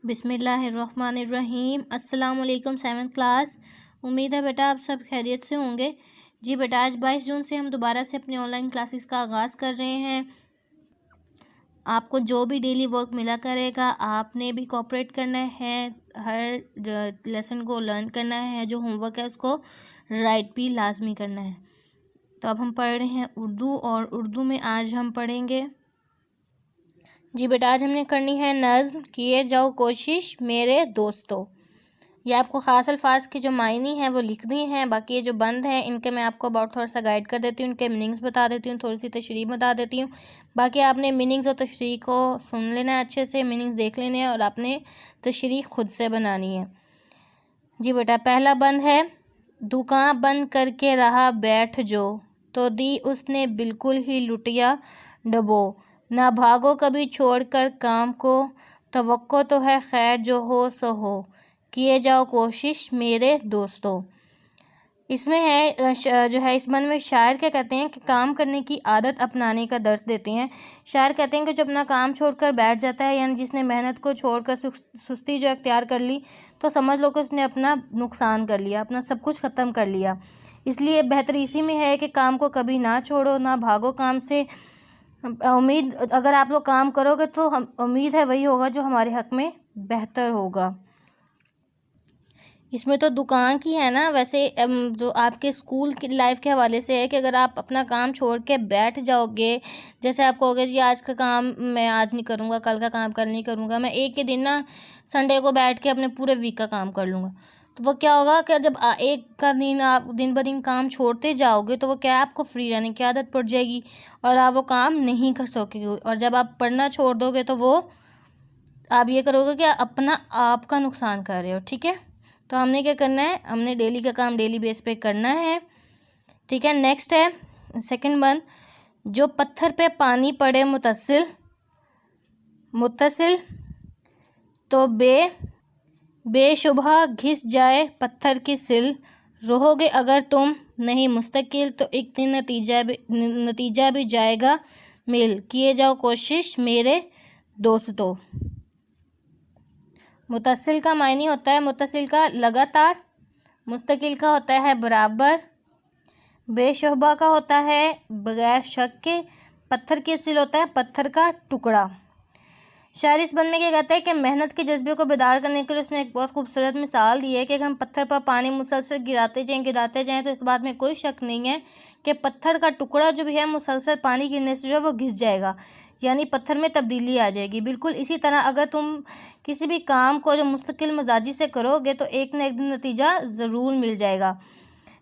बिस्मिल्लाहिर्रहमानिर्रहीम। अस्सलाम वालेकुम 7th क्लास। उम्मीद है बेटा आप सब खैरियत से होंगे। जी बेटा, आज 22 जून से हम दोबारा से अपनी ऑनलाइन क्लासेस का आगाज़ कर रहे हैं। आपको जो भी डेली वर्क मिला करेगा आपने भी कोऑपरेट करना है, हर लेसन को लर्न करना है, जो होमवर्क है उसको राइट भी लाजमी करना है। तो अब हम पढ़ रहे हैं उर्दू, और उर्दू में आज हम पढ़ेंगे। जी बेटा, आज हमने करनी है नज़्म किए जाओ कोशिश मेरे दोस्तों। ये आपको ख़ास अल्फाज के जो मायनी हैं वो लिखनी हैं। बाकी ये जो बंद हैं इनके मैं आपको अबाउट थोड़ा सा गाइड कर देती हूँ, इनके मीनिंग्स बता देती हूँ, थोड़ी सी तशरीह बता देती हूँ। बाकी आपने मीनिंग्स और तशरीह को सुन लेना है, अच्छे से मीनिंग्स देख लेने हैं और आपने तशरीह खुद से बनानी है। जी बेटा, पहला बंद है, दुकान बंद करके रहा बैठ जो, तो दी उसने बिल्कुल ही लुटिया डबो। ना भागो कभी छोड़कर काम को, तवक्को तो है खैर जो हो सो हो, किए जाओ कोशिश मेरे दोस्तों। इसमें है जो है इस बंद में शायर क्या कहते हैं कि काम करने की आदत अपनाने का दर्स देते हैं। शायर कहते हैं कि जो अपना काम छोड़कर बैठ जाता है, यानी जिसने मेहनत को छोड़कर सुस्ती जो अख्तियार कर ली, तो समझ लो कि उसने अपना नुकसान कर लिया, अपना सब कुछ ख़त्म कर लिया। इसलिए बेहतर इसी में है कि काम को कभी ना छोड़ो, ना भागो काम से। उम्मीद अगर आप लोग काम करोगे तो हम उम्मीद है वही होगा जो हमारे हक़ में बेहतर होगा। इसमें तो दुकान की है ना, वैसे जो आपके स्कूल की लाइफ के हवाले से है कि अगर आप अपना काम छोड़ के बैठ जाओगे, जैसे आप कहोगे जी आज का काम मैं आज नहीं करूँगा, कल का काम कल नहीं करूँगा, मैं एक ही दिन ना संडे को बैठ के अपने पूरे वीक का काम कर लूँगा, तो वो क्या होगा कि जब एक का दिन आप दिन ब दिन काम छोड़ते जाओगे तो वो क्या है, आपको फ्री रहने की आदत पड़ जाएगी और आप वो काम नहीं कर सकोगे। और जब आप पढ़ना छोड़ दोगे तो वो आप ये करोगे कि अपना आपका नुकसान कर रहे हो। ठीक है, तो हमने क्या करना है, हमने डेली का काम डेली बेस पे करना है। ठीक है, नेक्स्ट है सेकंड वन, जो पत्थर पे पानी पड़े मुतसिल मुतसिल तो बेशुबह घिस जाए पत्थर की सिल, रहोगे अगर तुम नहीं मुस्तकिल तो एक दिन नतीजा भी जाएगा मिल, किए जाओ कोशिश मेरे दोस्तों। मुतसिल का मायने होता है, मुतसिल का लगातार, मुस्तकिल का होता है बराबर, बेशुबह का होता है बगैर शक के, पत्थर की सिल होता है पत्थर का टुकड़ा। शायर इस बंद में क्या कहता है कि मेहनत के जज्बे को बेदार करने के लिए उसने एक बहुत खूबसूरत मिसाल दी है कि अगर हम पत्थर पर पानी मुसलसल गिराते जाएं तो इस बात में कोई शक नहीं है कि पत्थर का टुकड़ा जो भी है मुसलसल पानी गिरने से जो है वो घिस जाएगा, यानी पत्थर में तब्दीली आ जाएगी। बिल्कुल इसी तरह अगर तुम किसी भी काम को जो मुस्तकिल मिजाजी से करोगे तो एक न एक दिन नतीजा ज़रूर मिल जाएगा।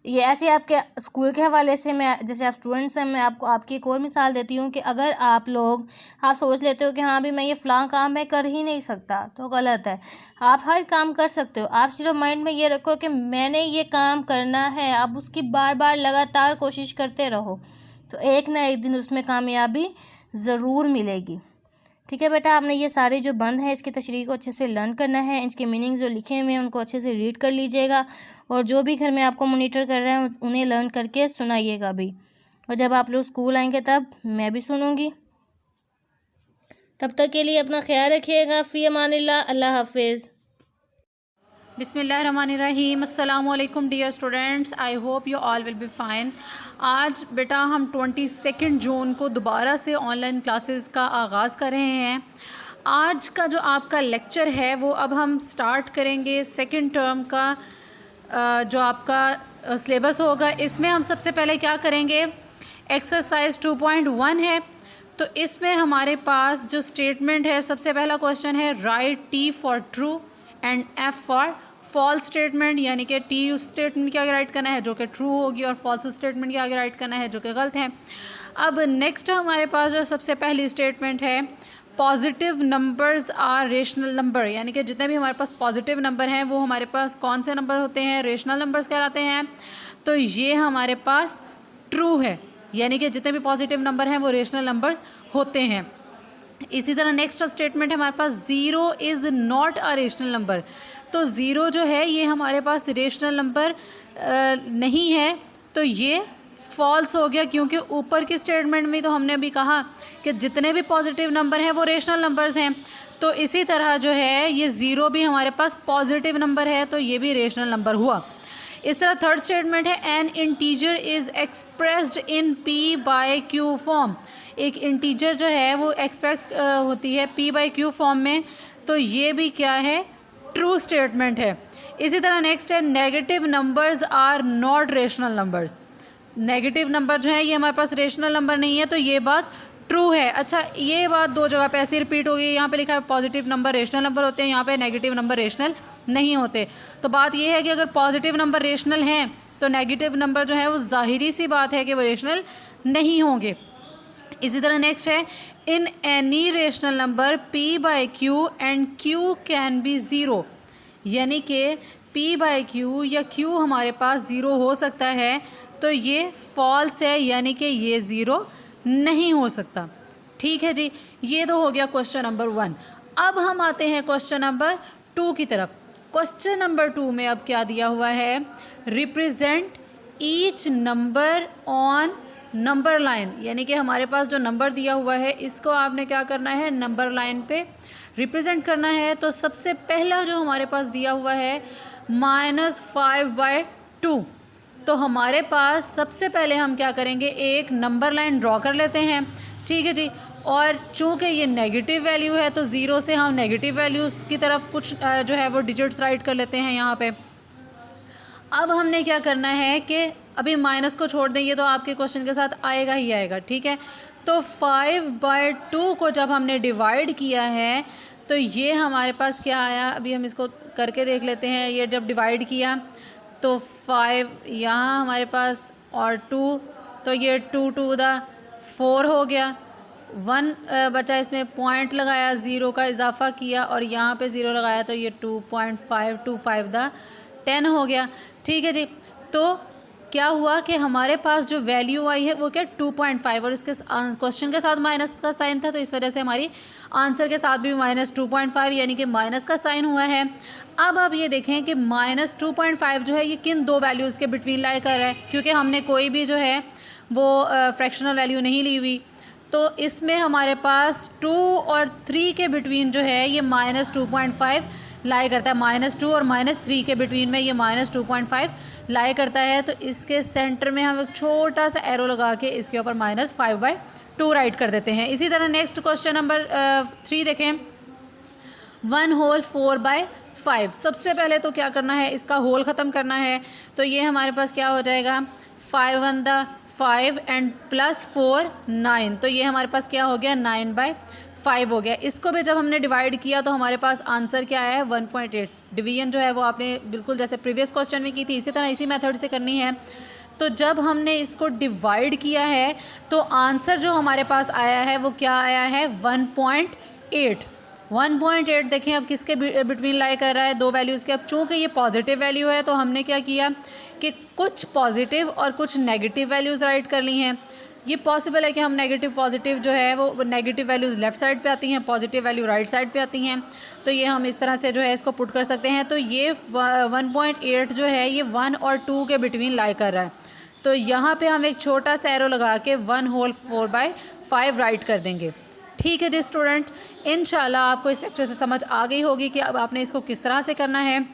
ये ऐसे आपके स्कूल के हवाले से मैं, जैसे आप स्टूडेंट्स हैं, मैं आपको आपकी एक और मिसाल देती हूँ कि अगर आप सोच लेते हो कि हाँ भी मैं ये फ़लाँ काम मैं कर ही नहीं सकता, तो गलत है। आप हर काम कर सकते हो। आप सिर्फ माइंड में ये रखो कि मैंने ये काम करना है, आप उसकी बार बार लगातार कोशिश करते रहो, तो एक ना एक दिन उसमें कामयाबी ज़रूर मिलेगी। ठीक है बेटा, आपने ये सारे जो बंद हैं इसकी तशरीह को अच्छे से लर्न करना है, इसके मीनिंग जो लिखे हुए हैं उनको अच्छे से रीड कर लीजिएगा, और जो भी घर में आपको मॉनिटर कर रहे हैं उन्हें लर्न करके सुनाइएगा भी, और जब आप लोग स्कूल आएंगे तब मैं भी सुनूंगी। तब तक के लिए अपना ख्याल रखिएगा। फ़ी अमानिल्लाह, अल्लाह हाफिज़। बिस्मिल्लाहिर्रहमानिर्रहीम। अस्सलाम वालेकुम dear students, I hope you all will be fine. आज बेटा हम 22 जून को दोबारा से ऑनलाइन क्लासेस का आगाज़ कर रहे हैं। आज का जो आपका लेक्चर है वो अब हम स्टार्ट करेंगे सेकंड टर्म का जो आपका सिलेबस होगा। इसमें हम सबसे पहले क्या करेंगे, एक्सरसाइज 2.1 है, तो इसमें हमारे पास जो स्टेटमेंट है, सबसे पहला क्वेश्चन है right T for true and F for false statement, यानी कि टी उस स्टेटमेंट के आगे राइट करना है जो कि ट्रू होगी और फॉल्स स्टेटमेंट के आगे राइट करना है जो कि गलत है। अब नेक्स्ट हमारे पास जो सबसे पहली स्टेटमेंट है, positive numbers are rational number, यानी कि जितने भी हमारे पास पॉजिटिव नंबर हैं वो हमारे पास कौन से नंबर होते हैं, रेशनल नंबर्स कहलाते हैं। तो ये हमारे पास ट्रू है, यानी कि जितने भी पॉजिटिव नंबर हैं वो रेशनल नंबर्स होते हैं। इसी तरह नेक्स्ट स्टेटमेंट है हमारे पास, zero is not a rational number, तो ज़ीरो जो है ये हमारे पास रेशनल नंबर नहीं है, तो ये फॉल्स हो गया, क्योंकि ऊपर की स्टेटमेंट में तो हमने अभी कहा कि जितने भी पॉजिटिव नंबर हैं वो रेशनल नंबर्स हैं, तो इसी तरह जो है ये ज़ीरो भी हमारे पास पॉजिटिव नंबर है, तो ये भी रेशनल नंबर हुआ। इस तरह थर्ड स्टेटमेंट है an integer is expressed in p by q form. एक इंटीजर जो है वो एक्सप्रेस होती है पी बाय क्यू फॉर्म में, तो ये भी क्या है, ट्रू स्टेटमेंट है। इसी तरह नेक्स्ट है negative numbers are not rational numbers. Negative number जो है ये हमारे पास रेशनल नंबर नहीं है, तो ये बात ट्रू है। अच्छा, ये बात दो जगह पे ऐसे रिपीट होगी, यहाँ पे लिखा है पॉजिटिव नंबर रेशनल नंबर होते हैं, यहाँ पे नेगेटिव नंबर रेशनल नहीं होते। तो बात ये है कि अगर पॉजिटिव नंबर रेशनल हैं तो नेगेटिव नंबर जो है वो ज़ाहिरी सी बात है कि वो रेशनल नहीं होंगे। इसी तरह नेक्स्ट है in any rational number P by Q and Q can be zero, यानी कि पी बाय क्यू या क्यू हमारे पास ज़ीरो हो सकता है, तो ये फॉल्स है, यानी कि ये ज़ीरो नहीं हो सकता। ठीक है जी, ये तो हो गया क्वेश्चन नंबर 1। अब हम आते हैं क्वेश्चन नंबर 2 की तरफ। क्वेश्चन नंबर 2 में अब क्या दिया हुआ है, represent each number on number line, यानी कि हमारे पास जो नंबर दिया हुआ है इसको आपने क्या करना है, नंबर लाइन पे रिप्रेजेंट करना है। तो सबसे पहला जो हमारे पास दिया हुआ है -5/2, तो हमारे पास सबसे पहले हम क्या करेंगे, एक नंबर लाइन ड्रॉ कर लेते हैं। ठीक है जी, और चूँकि ये नेगेटिव वैल्यू है तो ज़ीरो से हम नेगेटिव वैल्यूज़ की तरफ कुछ जो है वो डिजिट्स राइट कर लेते हैं यहाँ पे। अब हमने क्या करना है कि अभी माइनस को छोड़ दें, ये तो आपके क्वेश्चन के साथ आएगा ही आएगा। ठीक है, तो 5/2 को जब हमने डिवाइड किया है तो ये हमारे पास क्या आया, अभी हम इसको करके देख लेते हैं। ये जब डिवाइड किया तो 5 यहाँ हमारे पास और 2, तो ये 2 × 4 हो गया। 1 बचा, इसमें पॉइंट लगाया, ज़ीरो का इजाफा किया और यहाँ पे ज़ीरो लगाया, तो ये 2.5 हो गया। ठीक है जी, तो क्या हुआ कि हमारे पास जो वैल्यू आई है वो क्या 2.5, और इसके क्वेश्चन के साथ माइनस का साइन था, तो इस वजह से हमारी आंसर के साथ भी -2.5 यानी कि माइनस का साइन हुआ है। अब आप ये देखें कि -2.5 जो है ये किन दो वैल्यूज़ के बिटवीन लाई कर रहा है, क्योंकि हमने कोई भी जो है वो फ्रैक्शनल वैल्यू नहीं ली हुई, तो इसमें हमारे पास 2 और 3 के बिटवीन जो है ये -2.5 लाई करता है। -2 और -3 के बिटवीन में ये -2.5 लाई करता है। तो इसके सेंटर में हम एक छोटा सा एरो लगा के इसके ऊपर -5/2 राइट कर देते हैं। इसी तरह नेक्स्ट क्वेश्चन नंबर 3 देखें, 1 होल 4/5। सबसे पहले तो क्या करना है, इसका होल ख़त्म करना है। तो ये हमारे पास क्या हो जाएगा, 5 1 5 एंड +4 9, तो ये हमारे पास क्या हो गया, 9/5 हो गया। इसको भी जब हमने डिवाइड किया तो हमारे पास आंसर क्या आया है, 1.8। डिवीजन जो है वो आपने बिल्कुल जैसे प्रीवियस क्वेश्चन में की थी इसी तरह इसी मेथड से करनी है। तो जब हमने इसको डिवाइड किया है तो आंसर जो हमारे पास आया है वो क्या आया है, 1.8। 1.8 देखें अब किसके बिटवीन लाई कर रहा है, दो वैल्यूज़ के। अब चूँकि ये पॉजिटिव वैल्यू है तो हमने क्या किया कि कुछ पॉजिटिव और कुछ नेगेटिव वैल्यूज़ राइट कर ली हैं। ये पॉसिबल है कि हम नेगेटिव पॉजिटिव जो है वो नेगेटिव वैल्यूज़ लेफ़्ट साइड पे आती हैं, पॉजिटिव वैल्यू राइट साइड पे आती हैं, तो ये हम इस तरह से जो है इसको पुट कर सकते हैं। तो ये 1.8 जो है ये 1 और 2 के बिटवीन लाई कर रहा है। तो यहाँ पे हम एक छोटा सा एरो लगा के 1 होल 4/5 राइट कर देंगे। ठीक है जी स्टूडेंट, इंशाल्लाह आपको इस लेक्चर से समझ आ गई होगी कि अब आपने इसको किस तरह से करना है।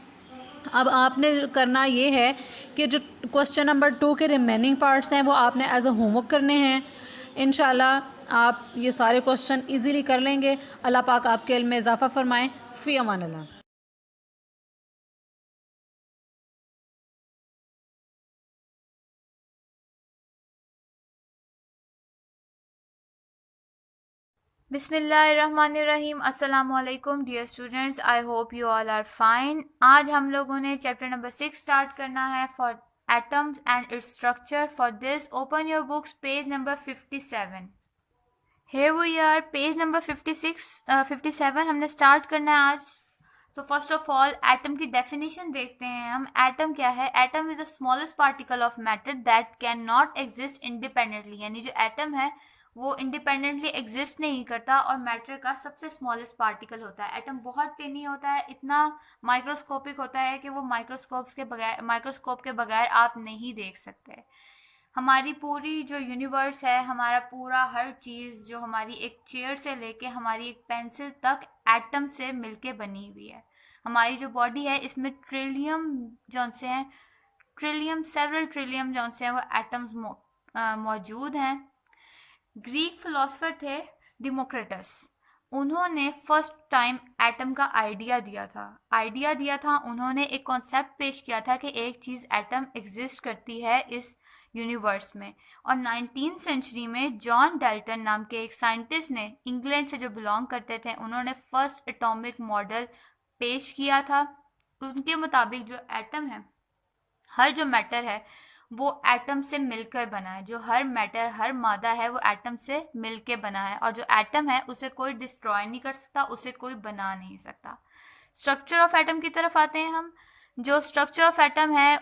अब आपने करना ये है कि जो क्वेश्चन नंबर 2 के रिमेनिंग पार्ट्स हैं वो आपने एज अ होमवर्क करने हैं। इंशाल्लाह आप ये सारे क्वेश्चन इजीली कर लेंगे। अल्लाह पाक आपके इल्म में इजाफ़ा फ़रमाएँ। फ़ी अमान अल्लाह। बिस्मिल्लाहिर्रहमानिर्रहीम। अस्सलामुअलैकुम dear students, I hope you all are fine. आज हम लोगों ने चैप्टर नंबर 6 स्टार्ट करना है for atoms and its structure. For this open your books page number 57। Here we are, page number 57 हमने स्टार्ट करना है आज। तो फर्स्ट ऑफ ऑल एटम की डेफिनेशन देखते हैं हम। एटम क्या है, atom is the smallest particle of matter that can not exist independently, यानी जो एटम है वो इंडिपेंडेंटली एग्जिस्ट नहीं करता और मैटर का सबसे स्मॉलेस्ट पार्टिकल होता है। एटम बहुत टेनी होता है, इतना माइक्रोस्कोपिक होता है कि वो माइक्रोस्कोप के बगैर आप नहीं देख सकते। हमारी पूरी जो यूनिवर्स है, हमारा पूरा हर चीज़, जो हमारी एक चेयर से लेके हमारी एक पेंसिल तक एटम से मिलके बनी हुई है। हमारी जो बॉडी है इसमें ट्रिलियम जौन से हैं सेवरल ट्रिलियम जौन से हैं वो एटम्स मौजूद हैं। ग्रीक फिलोसफर थे डेमोक्रिटस, उन्होंने फर्स्ट टाइम एटम का आइडिया दिया था। उन्होंने एक कॉन्सेप्ट पेश किया था कि एक चीज़ एटम एग्जिस्ट करती है इस यूनिवर्स में। और 19th सेंचुरी में जॉन डाल्टन नाम के एक साइंटिस्ट ने, इंग्लैंड से जो बिलोंग करते थे, उन्होंने फर्स्ट एटॉमिक मॉडल पेश किया था। उनके मुताबिक जो एटम है, हर जो मैटर है वो एटम से मिलकर बना है। जो हर मैटर, हर मादा है वो एटम से मिलकर बना है, और जो एटम है उसे कोई डिस्ट्रॉय नहीं कर सकता, उसे कोई बना नहीं सकता। स्ट्रक्चर ऑफ एटम की तरफ आते हैं हम। जो स्ट्रक्चर ऑफ एटम है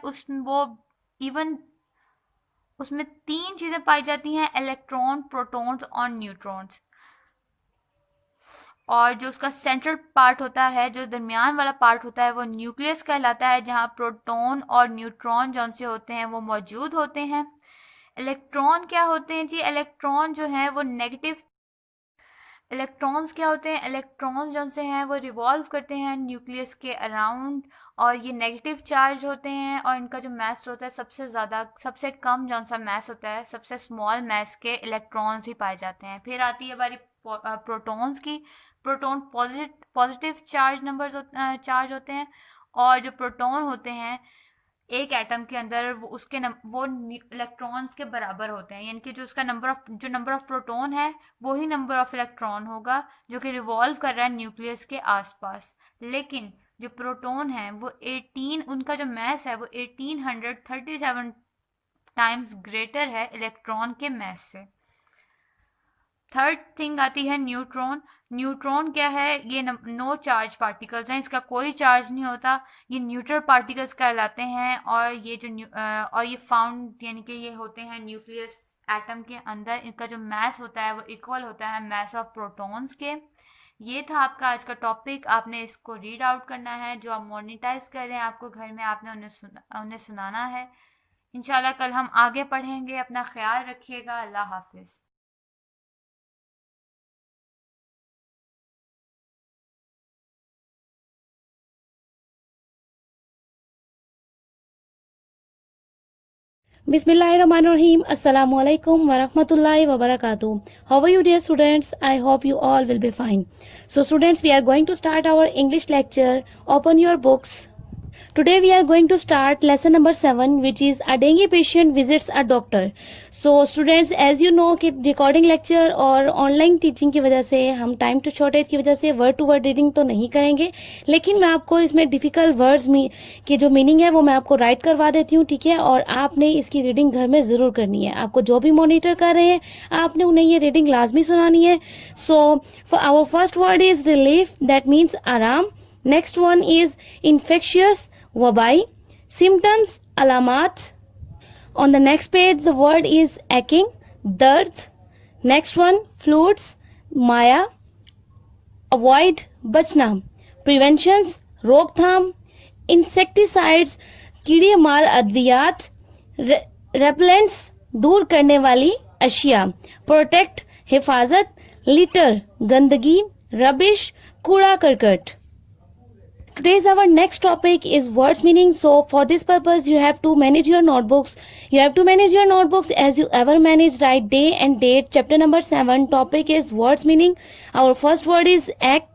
उसमें 3 चीज़ें पाई जाती हैं, इलेक्ट्रॉन, प्रोटॉन्स और न्यूट्रॉन्स। और जो उसका सेंट्रल पार्ट होता है, जो दरमियान वाला पार्ट होता है, वो न्यूक्लियस कहलाता है, जहाँ प्रोटॉन और न्यूट्रॉन जौन से होते हैं वो मौजूद होते हैं। इलेक्ट्रॉन क्या होते हैं जी? इलेक्ट्रॉन जो हैं वो इलेक्ट्रॉन्स क्या होते हैं? इलेक्ट्रॉन्स जौन से हैं वो रिवॉल्व करते हैं न्यूक्लियस के अराउंड, और ये नेगेटिव चार्ज होते हैं, और इनका जो मास होता है सबसे कम जौन सा मास होता है, सबसे स्मॉल मास के इलेक्ट्रॉन्स ही पाए जाते हैं। फिर आती है बारी प्रोटॉन्स की। प्रोटॉन पॉजिटिव चार्ज होते हैं, और जो प्रोटॉन होते हैं एक एटम के अंदर वो इलेक्ट्रॉन्स के बराबर होते हैं, यानी कि जो नंबर ऑफ प्रोटॉन है वही नंबर ऑफ इलेक्ट्रॉन होगा जो कि रिवॉल्व कर रहा है न्यूक्लियस के आसपास। लेकिन जो प्रोटॉन है वो 18, उनका जो मास है वो 1837 टाइम्स ग्रेटर है इलेक्ट्रॉन के मास से। थर्ड थिंग आती है न्यूट्रॉन। न्यूट्रॉन क्या है? ये नो चार्ज पार्टिकल्स हैं, इसका कोई चार्ज नहीं होता, ये न्यूट्रल पार्टिकल्स कहलाते हैं, और ये फाउंड यानी कि ये होते हैं न्यूक्लियस एटम के अंदर। इनका जो मास होता है वो इक्वल होता है मास ऑफ प्रोटॉन्स के। ये था आपका आज का टॉपिक। आपने इसको रीड आउट करना है, जो आप मोनिटाइज कर रहे हैं आपको घर में, आपने उन्हें सुनाना है। इंशाल्लाह कल हम आगे पढ़ेंगे। अपना ख्याल रखिएगा। अल्लाह हाफिज़। Bismillahirrahmanirrahim. Assalamu alaikum wa rahmatullahi wa barakatuh. How are you, dear students? I hope you all will be fine. So students, we are going to start our English lecture. Open your books. Today we are going to start lesson number 7, which is a dengue patient visits a doctor. So students, as you know कि recording lecture और online teaching की वजह से हम time to shortage की वजह से word to word reading तो नहीं करेंगे, लेकिन मैं आपको इसमें difficult words की जो meaning है वो मैं आपको write करवा देती हूँ, ठीक है। और आपने इसकी reading घर में ज़रूर करनी है। आपको जो भी monitor कर रहे हैं आपने उन्हें ये reading लाजमी सुनानी है। So for our first word is relief, that means आराम. Next one is infectious, wabai. Symptoms, alamat. On the next page the word is aching, dard. Next one, fluids, maya. Avoid, bachna. Preventions, रोकथाम. Insecticides, कीड़े मार अद्वियात. Repellents, दूर करने वाली अशिया. Protect, हिफाजत. Litter, गंदगी. Rubbish, कूड़ा करकट. Today's our next topic is words meaning. So for this purpose you have to manage your notebooks. You have to manage your notebooks as you ever manage. Write day and date. Chapter number 7. Topic is words meaning. Our first word is ache.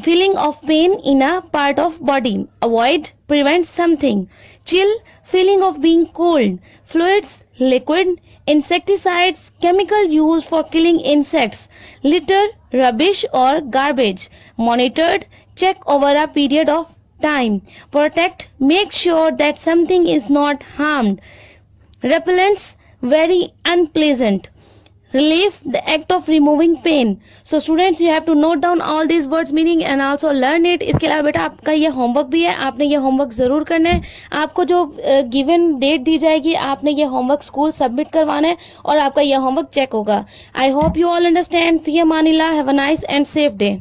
Feeling of pain in a part of body. Avoid, prevent something. Chill, feeling of being cold. Fluids, liquid. Insecticides, chemical used for killing insects. Litter, rubbish or garbage. Monitored, check over a period of time. Protect, make sure that something is not harmed. Repellents, very unpleasant. Relief, the act of removing pain. So students, you have to note down all these words meaning and also learn it. इसके अलावा बेटा आपका ये homework भी है, आपने ये homework ज़रूर करना है। आपको जो गिवन डेट दी जाएगी आपने ये होमवर्क स्कूल सबमिट करवाना है और आपका ये होमवर्क चेक होगा। I hope you all understand. फी अमानिल्लाह, have a nice and safe day.